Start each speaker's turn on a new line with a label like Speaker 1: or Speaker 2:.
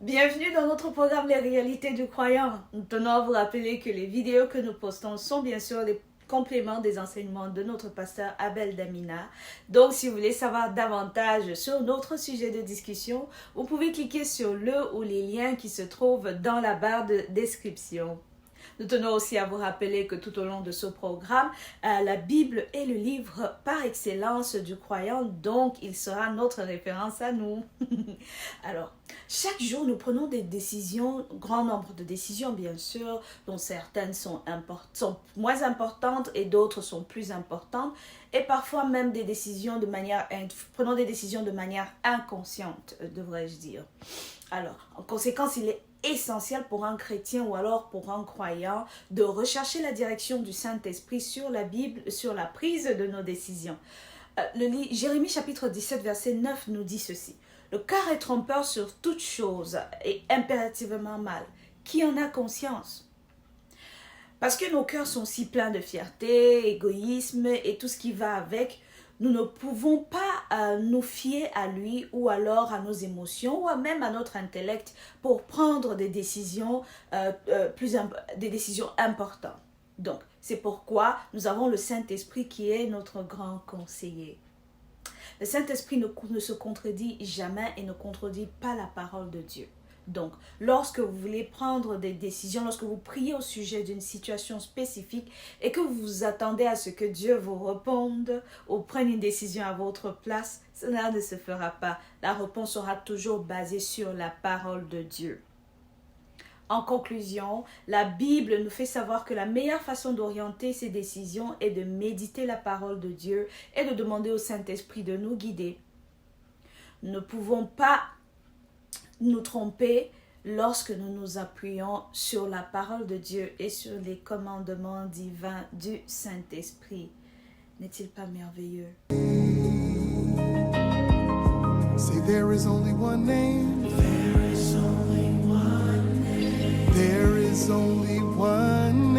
Speaker 1: Bienvenue dans notre programme Les réalités du croyant. Nous tenons à vous rappeler que les vidéos que nous postons sont bien sûr les compléments des enseignements de notre pasteur Abel Damina. Donc, si vous voulez savoir davantage sur notre sujet de discussion, vous pouvez cliquer sur le ou les liens qui se trouvent dans la barre de description. Nous tenons aussi à vous rappeler que tout au long de ce programme, la Bible est le livre par excellence du croyant, donc il sera notre référence à nous. Alors, chaque jour, nous prenons des décisions, grand nombre de décisions bien sûr, dont certaines sont moins importantes et d'autres sont plus importantes, et parfois même prenons des décisions de manière inconsciente, devrais-je dire. Alors, en conséquence, il est essentiel pour un chrétien ou alors pour un croyant de rechercher la direction du Saint-Esprit sur la Bible, sur la prise de nos décisions. Jérémie chapitre 17 verset 9 nous dit ceci. Le cœur est trompeur sur toute chose et impérativement mal. Qui en a conscience? Parce que nos cœurs sont si pleins de fierté, égoïsme et tout ce qui va avec, nous ne pouvons pas nous fier à lui ou alors à nos émotions ou même à notre intellect pour prendre des décisions, des décisions importantes. Donc, c'est pourquoi nous avons le Saint-Esprit qui est notre grand conseiller. Le Saint-Esprit ne se contredit jamais et ne contredit pas la parole de Dieu. Donc, lorsque vous voulez prendre des décisions, lorsque vous priez au sujet d'une situation spécifique et que vous vous attendez à ce que Dieu vous réponde ou prenne une décision à votre place, cela ne se fera pas. La réponse sera toujours basée sur la parole de Dieu. En conclusion, la Bible nous fait savoir que la meilleure façon d'orienter ces décisions est de méditer la parole de Dieu et de demander au Saint-Esprit de nous guider. Nous ne pouvons pas nous tromper lorsque nous nous appuyons sur la parole de Dieu et sur les commandements divins du Saint-Esprit. N'est-il pas merveilleux?
Speaker 2: Say there is only one name. There is only one name. There is only one